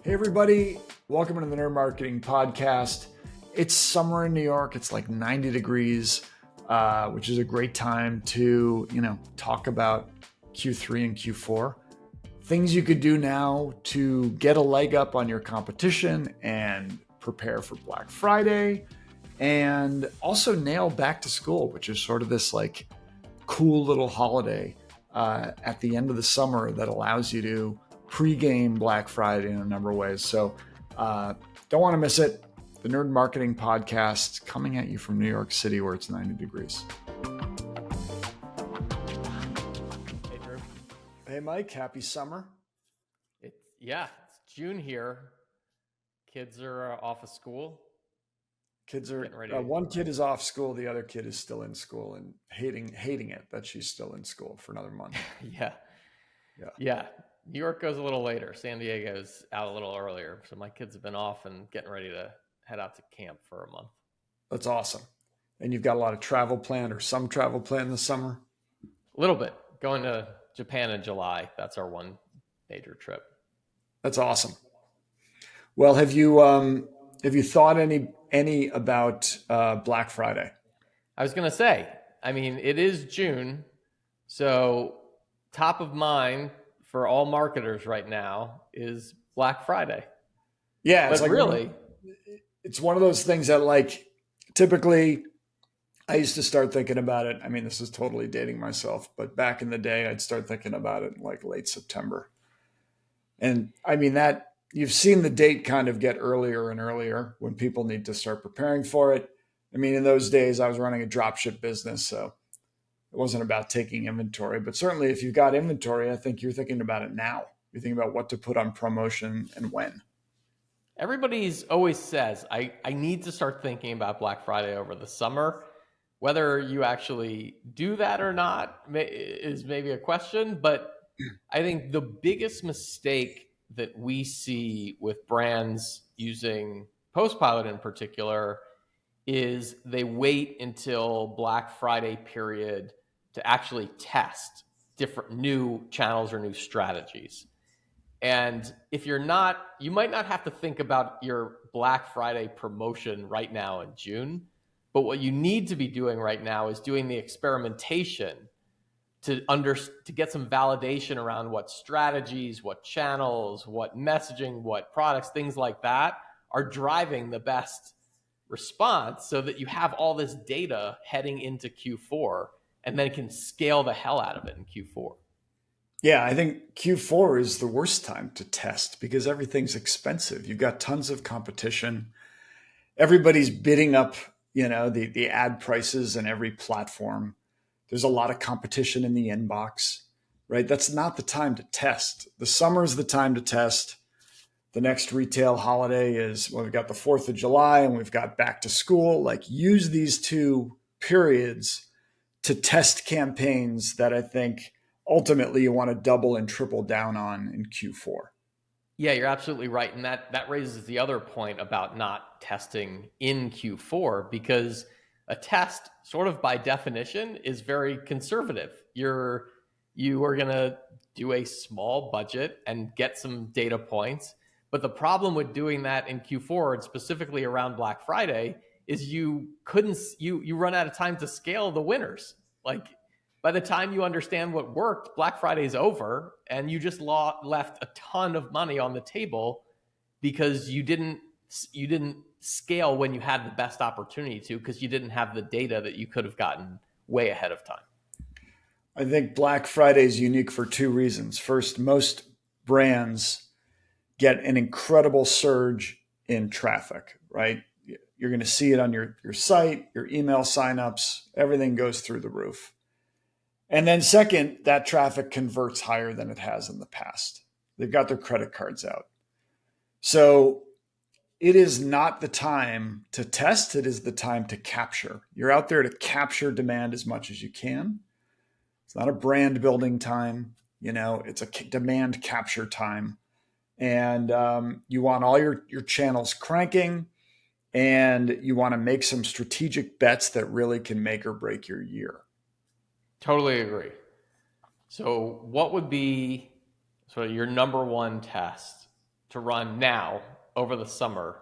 Hey everybody, welcome to the Nerd Marketing Podcast. It's summer in New York. It's like 90 degrees, which is a great time to, talk about Q3 and Q4. Things you could do now to get a leg up on your competition and prepare for Black Friday, and also nail back to school, which is sort of this like cool little holiday at the end of the summer that allows you to pre-game Black Friday in a number of ways. So don't want to miss it. The Nerd Marketing Podcast coming at you from New York City where it's 90 degrees. Hey, Drew. Hey, Mike. Happy summer. It's June here. Kids are off of school. Kids are one kid is off school. The other kid is still in school and hating it that she's still in school for another month. Yeah. New York goes a little later. San Diego's out a little earlier. So my kids have been off and getting ready to head out to camp for a month. That's awesome. And you've got a lot of travel planned or some travel planned this summer? A little bit. Going to Japan in July. That's our one major trip. That's awesome. Well, have you thought any about Black Friday? I was going to say, it is June. So top of mind for all marketers right now is Black Friday. Yeah, it's it's one of those things that like typically I used to start thinking about it. I mean, this is totally dating myself, but back in the day, I'd start thinking about it in like late September. And I mean that you've seen the date kind of get earlier and earlier when people need to start preparing for it. I mean, in those days, I was running a dropship business, so it wasn't about taking inventory, but certainly if you've got inventory, I think you're thinking about it now. You're thinking about what to put on promotion and when. Everybody's always says, I need to start thinking about Black Friday over the summer. Whether you actually do that or not is maybe a question, but I think the biggest mistake that we see with brands using Postpilot in particular is they wait until Black Friday period to actually test different new channels or new strategies. And if you're not, you might not have to think about your Black Friday promotion right now in June, but what you need to be doing right now is doing the experimentation to get some validation around what strategies, what channels, what messaging, what products, things like that are driving the best response so that you have all this data heading into Q4 and then can scale the hell out of it in Q4. Yeah, I think Q4 is the worst time to test because everything's expensive. You've got tons of competition. Everybody's bidding up, the ad prices in every platform. There's a lot of competition in the inbox, right? That's not the time to test. The summer is the time to test. The next retail holiday is, we've got the 4th of July and we've got back to school. Like use these two periods to test campaigns that I think ultimately you want to double and triple down on in Q4. Yeah, you're absolutely right. And that raises the other point about not testing in Q4, because a test sort of by definition is very conservative. You are going to do a small budget and get some data points. But the problem with doing that in Q4 and specifically around Black Friday is you run out of time to scale the winners. Like by the time you understand what worked, Black Friday's over and you just left a ton of money on the table because you didn't scale when you had the best opportunity to, because you didn't have the data that you could have gotten way ahead of time. I think Black Friday is unique for two reasons. First, most brands get an incredible surge in traffic, right? You're going to see it on your site, your email signups, everything goes through the roof. And then second, that traffic converts higher than it has in the past. They've got their credit cards out. So it is not the time to test. It is the time to capture. You're out there to capture demand as much as you can. It's not a brand building time. It's a demand capture time. And you want all your channels cranking, and you want to make some strategic bets that really can make or break your year. Totally agree. So what would be sort of your number one test to run now over the summer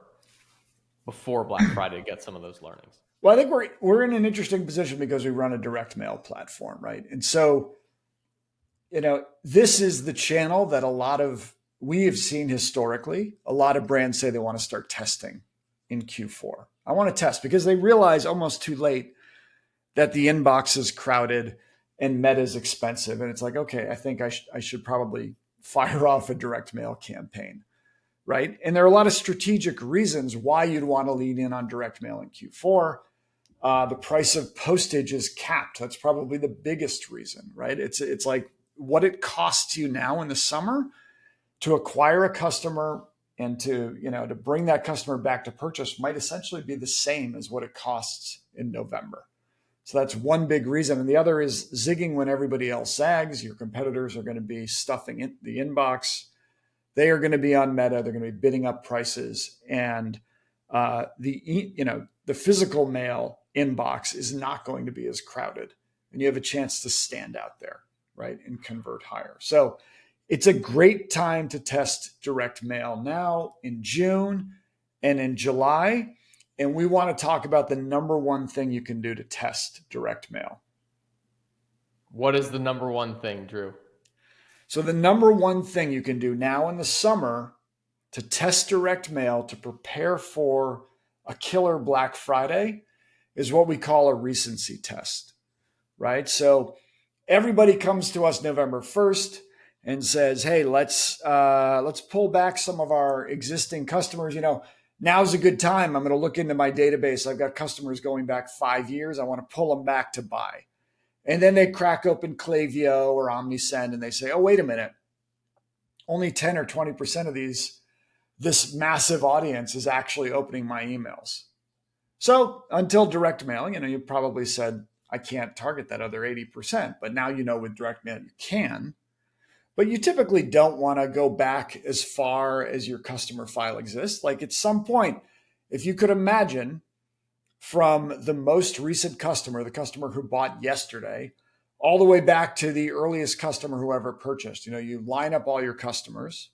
before Black Friday to get some of those learnings? Well, I think we're in an interesting position because we run a direct mail platform, right? And so, this is the channel that we have seen historically. A lot of brands say they want to start testing in Q4. I want to test because they realize almost too late that the inbox is crowded and Meta is expensive. And it's like, okay, I think I should probably fire off a direct mail campaign, right? And there are a lot of strategic reasons why you'd want to lean in on direct mail in Q4. The price of postage is capped. That's probably the biggest reason, right? It's like what it costs you now in the summer to acquire a customer and to bring that customer back to purchase might essentially be the same as what it costs in November. So that's one big reason. And the other is zigging when everybody else zags. Your competitors are going to be stuffing the inbox. They are going to be on Meta. They're going to be bidding up prices. And the physical mail inbox is not going to be as crowded. And you have a chance to stand out there, right, and convert higher. So it's a great time to test direct mail now in June and in July. And we want to talk about the number one thing you can do to test direct mail. What is the number one thing, Drew? So the number one thing you can do now in the summer to test direct mail to prepare for a killer Black Friday is what we call a recency test, right? So everybody comes to us November 1st and says, hey, let's pull back some of our existing customers. Now's a good time. I'm going to look into my database. I've got customers going back 5 years. I want to pull them back to buy. And then they crack open Klaviyo or OmniSend and they say, oh, wait a minute. Only 10 or 20% of this massive audience is actually opening my emails. So until direct mail, you probably said, I can't target that other 80%. But now with direct mail, you can. But you typically don't want to go back as far as your customer file exists. Like at some point, if you could imagine from the most recent customer, the customer who bought yesterday, all the way back to the earliest customer who ever purchased, you line up all your customers.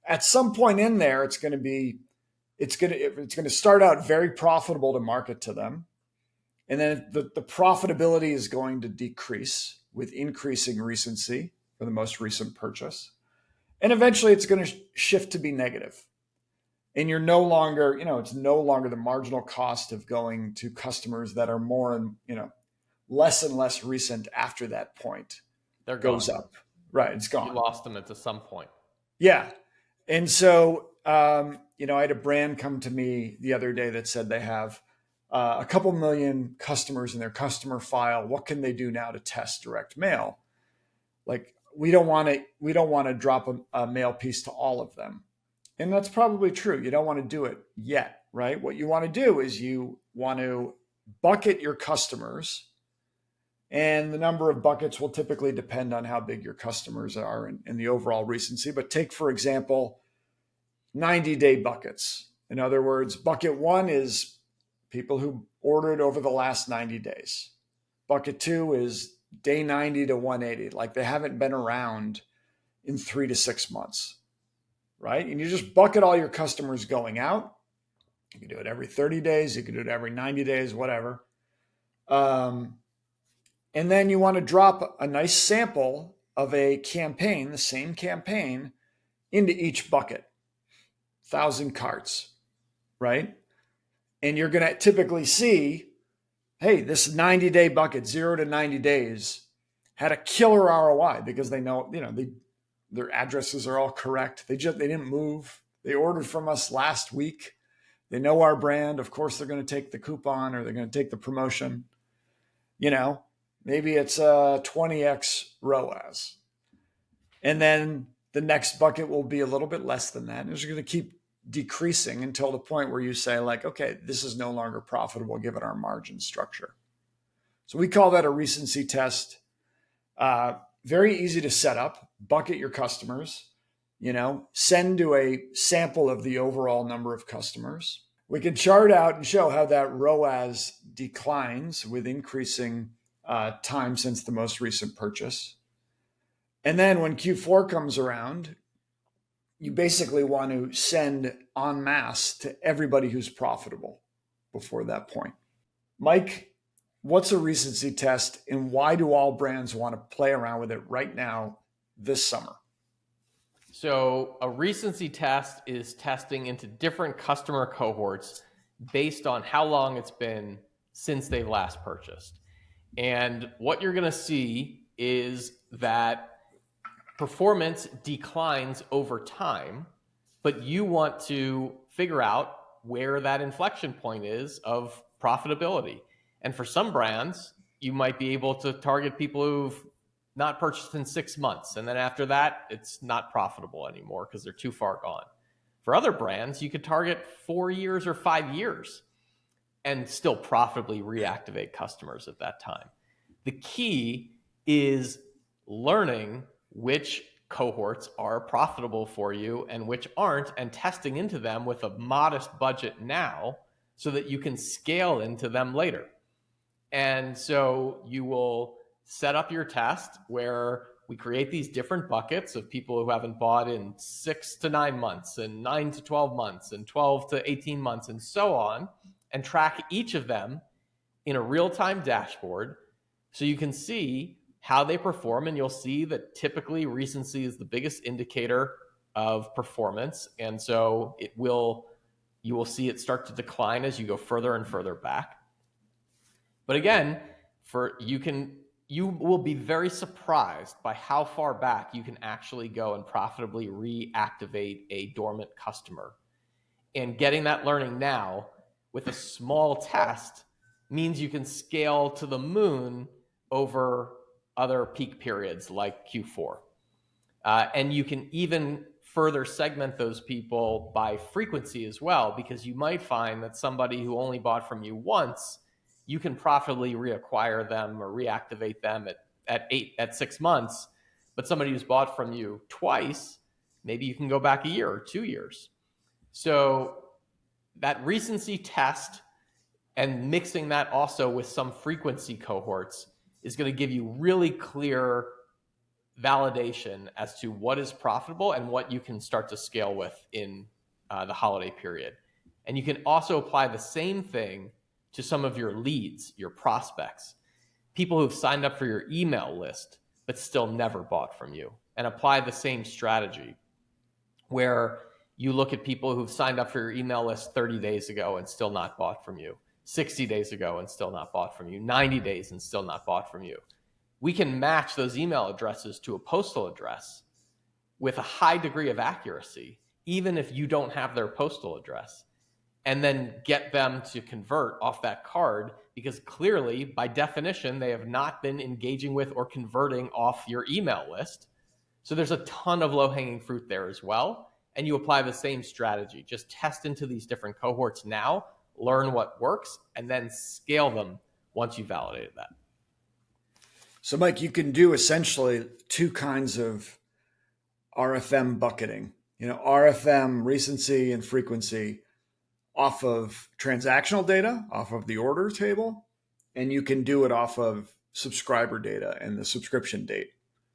At some point in there, it's going to start out very profitable to market to them. And then the profitability is going to decrease with increasing recency for the most recent purchase. And eventually it's going to shift to be negative. And you're no longer, it's no longer the marginal cost of going to customers that are more and, less and less recent after that point. They're goes gone. up. Right. It's gone. You lost them at some point. Yeah. And so, I had a brand come to me the other day that said they have a couple million customers in their customer file. What can they do now to test direct mail? Like, we don't want to drop a mail piece to all of them. And that's probably true. You don't want to do it yet, right? What you want to do is you want to bucket your customers, and the number of buckets will typically depend on how big your customers are and the overall recency. But take, for example, 90-day buckets. In other words, bucket one is people who ordered over the last 90 days. Bucket two is day 90 to 180, like they haven't been around in 3 to 6 months, right? And you just bucket all your customers going out. You can do it every 30 days. You can do it every 90 days, whatever. And then you want to drop a nice sample of a campaign, the same campaign, into each bucket. 1,000 carts, right? And you're going to typically see, hey, this 90-day bucket, 0 to 90 days, had a killer ROI because they know, their addresses are all correct. They didn't move. They ordered from us last week. They know our brand. Of course, they're going to take the coupon or they're going to take the promotion. Maybe it's a 20x ROAS. And then the next bucket will be a little bit less than that. And it's going to keep decreasing until the point where you say, like, okay, this is no longer profitable given our margin structure. So we call that a recency test. Very easy to set up. Bucket your customers, send to a sample of the overall number of customers. We can chart out and show how that ROAS declines with increasing time since the most recent purchase. And then when Q4 comes around, you basically want to send en masse to everybody who's profitable before that point. Mike, what's a recency test and why do all brands want to play around with it right now this summer? So a recency test is testing into different customer cohorts based on how long it's been since they've last purchased. And what you're going to see is that performance declines over time, but you want to figure out where that inflection point is of profitability. And for some brands, you might be able to target people who've not purchased in 6 months. And then after that, it's not profitable anymore because they're too far gone. For other brands, you could target 4 years or 5 years and still profitably reactivate customers at that time. The key is learning which cohorts are profitable for you and which aren't, and testing into them with a modest budget now so that you can scale into them later. And so you will set up your test where we create these different buckets of people who haven't bought in 6 to 9 months and 9 to 12 months and 12 to 18 months and so on, and track each of them in a real-time dashboard so you can see how they perform. And you'll see that typically recency is the biggest indicator of performance. And so you will see it start to decline as you go further and further back. But again, you will be very surprised by how far back you can actually go and profitably reactivate a dormant customer. And getting that learning now with a small test means you can scale to the moon over other peak periods like Q4. And you can even further segment those people by frequency as well, because you might find that somebody who only bought from you once, you can profitably reacquire them or reactivate them at 6 months. But somebody who's bought from you twice, maybe you can go back a year or 2 years. So that recency test and mixing that also with some frequency cohorts is going to give you really clear validation as to what is profitable and what you can start to scale with in the holiday period. And you can also apply the same thing to some of your leads, your prospects, people who've signed up for your email list but still never bought from you, and apply the same strategy where you look at people who've signed up for your email list 30 days ago and still not bought from you, 60 days ago and still not bought from you, 90 days and still not bought from you. We can match those email addresses to a postal address with a high degree of accuracy, even if you don't have their postal address, and then get them to convert off that card, because clearly, by definition, they have not been engaging with or converting off your email list. So there's a ton of low-hanging fruit there as well. And you apply the same strategy. Just test into these different cohorts now, learn what works, and then scale them once you've validated that. So, Mike, you can do essentially two kinds of RFM bucketing. RFM, recency and frequency, off of transactional data, off of the order table, and you can do it off of subscriber data and the subscription date,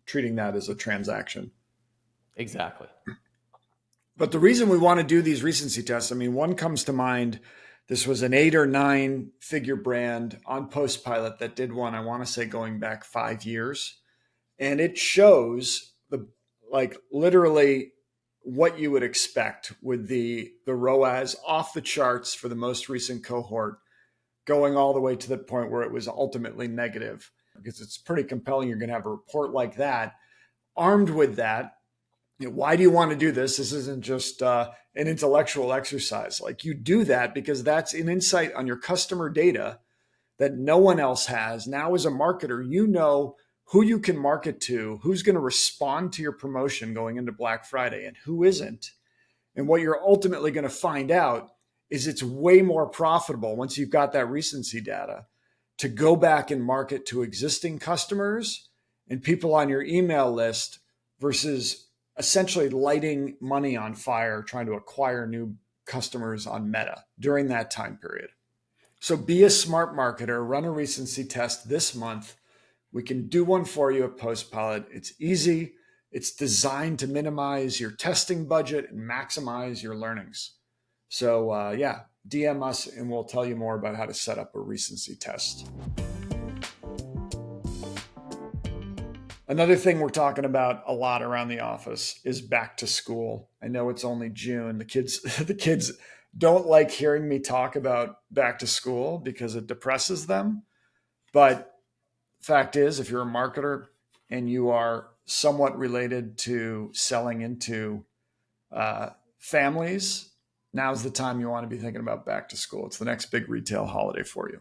treating that as a transaction. Exactly. But the reason we want to do these recency tests, one comes to mind. This was an 8 or 9 figure brand on Postpilot that did one, I want to say going back 5 years. And it shows literally what you would expect with the ROAS off the charts for the most recent cohort, going all the way to the point where it was ultimately negative. Because it's pretty compelling. You're going to have a report like that. Armed with that, why do you want to do this? This isn't just an intellectual exercise. You do that because that's an insight on your customer data that no one else has. Now, as a marketer, you know who you can market to, who's going to respond to your promotion going into Black Friday and who isn't. And what you're ultimately going to find out is it's way more profitable once you've got that recency data to go back and market to existing customers and people on your email list versus essentially lighting money on fire, trying to acquire new customers on Meta during that time period. So be a smart marketer, run a recency test this month. We can do one for you at Postpilot. It's easy. It's designed to minimize your testing budget and maximize your learnings. So yeah, DM us and we'll tell you more about how to set up a recency test. Another thing we're talking about a lot around the office is back to school. I know it's only June. The kids the kids don't like hearing me talk about back to school because it depresses them. But fact is, if you're a marketer and you are somewhat related to selling into families, now's the time you want to be thinking about back to school. It's the next big retail holiday for you.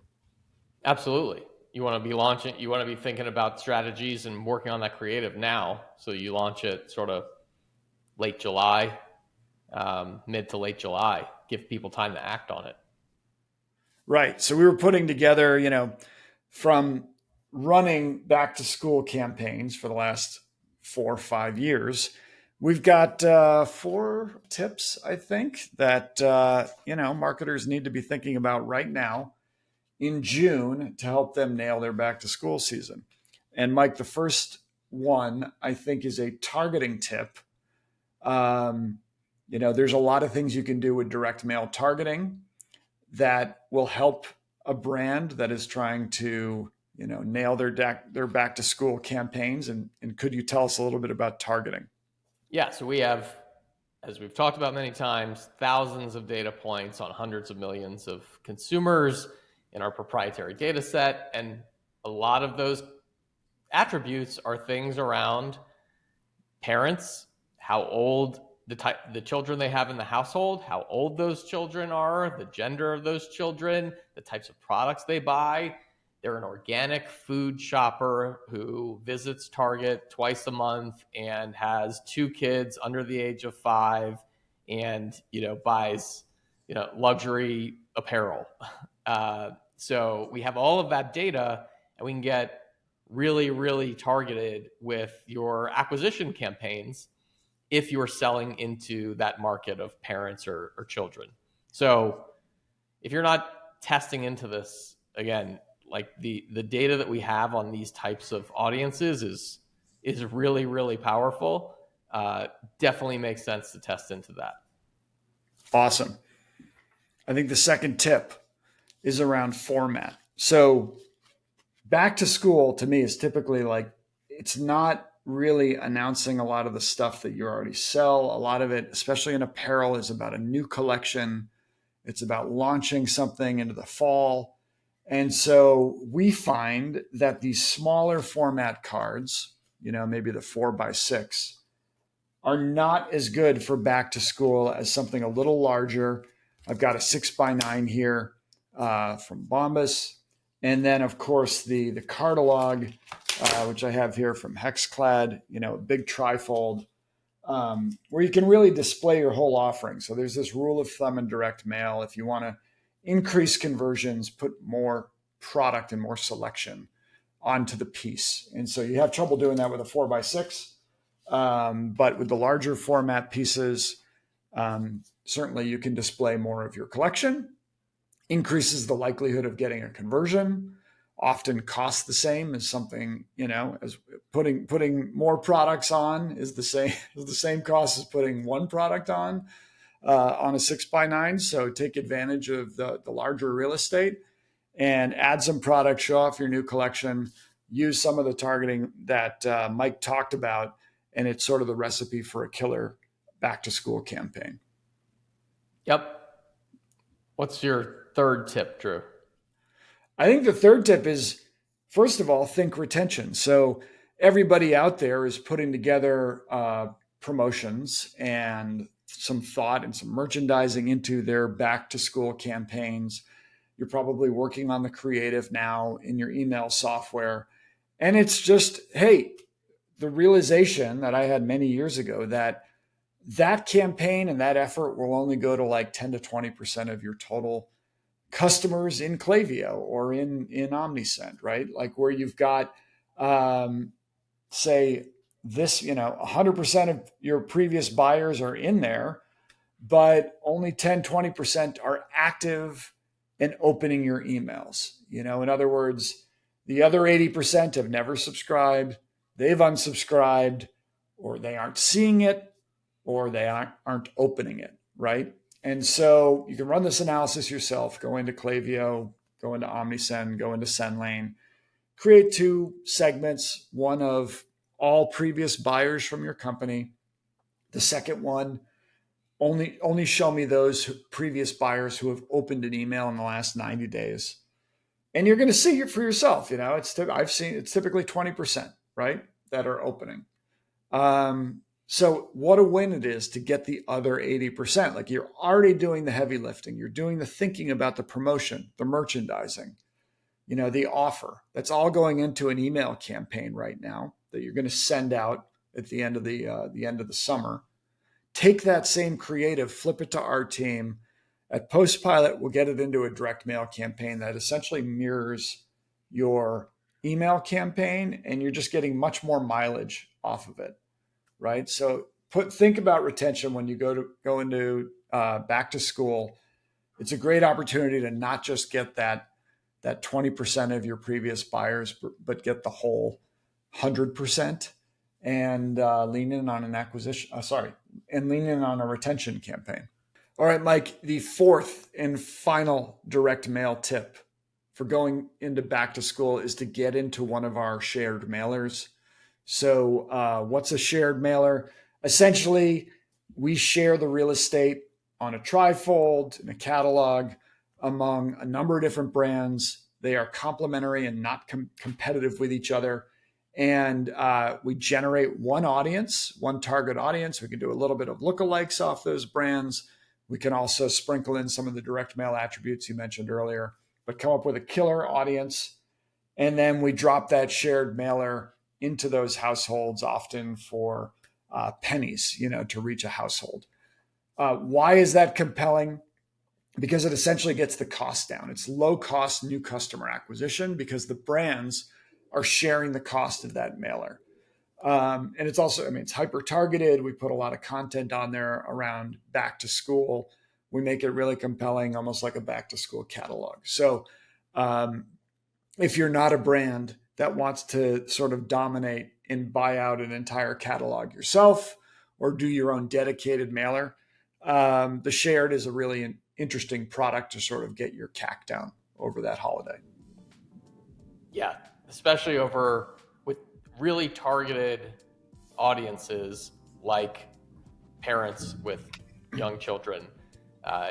Absolutely. You want to be launching, you want to be thinking about strategies and working on that creative now. So you launch it sort of late July, mid to late July, give people time to act on it. Right. So we were putting together, from running back to school campaigns for the last 4 or 5 years, we've got 4 tips, I think, that, marketers need to be thinking about right now in June to help them nail their back to school season. And Mike, the first one I think is a targeting tip. There's a lot of things you can do with direct mail targeting that will help a brand that is trying to, nail their back to school campaigns. And could you tell us a little bit about targeting? Yeah. So we have, as we've talked about many times, thousands of data points on hundreds of millions of consumers in our proprietary data set. And a lot of those attributes are things around parents, how old the children they have in the household, how old those children are, the gender of those children, the types of products they buy. They're an organic food shopper who visits Target twice a month and has 2 kids under the age of 5 and, buys, luxury apparel. So we have all of that data and we can get really, really targeted with your acquisition campaigns if you're selling into that market of parents or children. So if you're not testing into this, again, like the data that we have on these types of audiences is really, really powerful. Definitely makes sense to test into that. Awesome. I think the second tip is around format. So back to school to me is typically like, it's not really announcing a lot of the stuff that you already sell. A lot of it, especially in apparel, is about a new collection. It's about launching something into the fall. And so we find that these smaller format cards, maybe the 4x6, are not as good for back to school as something a little larger. I've got a 6x9 here from Bombas. And then, of course, the Cartalog, which I have here from Hexclad, a big trifold, where you can really display your whole offering. So there's this rule of thumb in direct mail. If you want to increase conversions, put more product and more selection onto the piece. And so you have trouble doing that with a 4x6. But with the larger format pieces, certainly you can display more of your collection, increases the likelihood of getting a conversion, often costs the same as something, as putting more products on is the same cost as putting one product on a 6x9. So take advantage of the larger real estate and add some products, show off your new collection, use some of the targeting that Mike talked about. And it's sort of the recipe for a killer back to school campaign. Yep. What's your third tip, Drew? I think the third tip is, first of all, think retention. So everybody out there is putting together promotions and some thought and some merchandising into their back to school campaigns. You're probably working on the creative now in your email software. And it's just, hey, the realization that I had many years ago that campaign and that effort will only go to like 10 to 20% of your total customers in Klaviyo or in Omnisend, right? Like where you've got, say this, 100% of your previous buyers are in there, but only 10, 20% are active and opening your emails. In other words, the other 80% have never subscribed, they've unsubscribed, or they aren't seeing it, or they aren't opening it, right? And so you can run this analysis yourself. Go into Klaviyo, go into OmniSend, go into SendLane, create two segments, one of all previous buyers from your company. The second one, only show me those previous buyers who have opened an email in the last 90 days. And you're going to see it for yourself. I've seen it's typically 20%, right, that are opening. So what a win it is to get the other 80%. Like, you're already doing the heavy lifting. You're doing the thinking about the promotion, the merchandising, the offer. That's all going into an email campaign right now that you're going to send out at the end of the summer. Take that same creative, flip it to our team. At Postpilot, we'll get it into a direct mail campaign that essentially mirrors your email campaign, and you're just getting much more mileage off of it, right? So think about retention when you go into back to school. It's a great opportunity to not just get that 20% of your previous buyers, but get the whole 100%, and lean in on lean in on a retention campaign. All right, Mike, the fourth and final direct mail tip for going into back to school is to get into one of our shared mailers. So what's a shared mailer? Essentially, we share the real estate on a trifold, in a catalog, among a number of different brands. They are complementary and not competitive with each other. And we generate one target audience. We can do a little bit of lookalikes off those brands. We can also sprinkle in some of the direct mail attributes you mentioned earlier, but come up with a killer audience. And then we drop that shared mailer into those households, often for pennies, to reach a household. Why is that compelling? Because it essentially gets the cost down. It's low cost new customer acquisition because the brands are sharing the cost of that mailer. And it's also, it's hyper targeted. We put a lot of content on there around back to school. We make it really compelling, almost like a back to school catalog. So if you're not a brand that wants to sort of dominate and buy out an entire catalog yourself, or do your own dedicated mailer, the shared is a really interesting product to sort of get your CAC down over that holiday. Yeah, especially with really targeted audiences like parents with young children.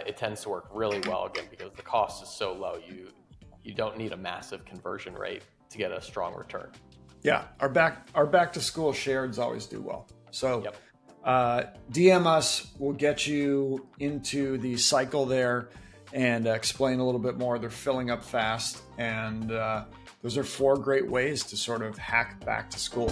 It tends to work really well, again, because the cost is so low. You don't need a massive conversion rate to get a strong return. Yeah, our back to school shareds always do well. So DM us. We'll get you into the cycle there and explain a little bit more. They're filling up fast, and those are 4 great ways to sort of hack back to school.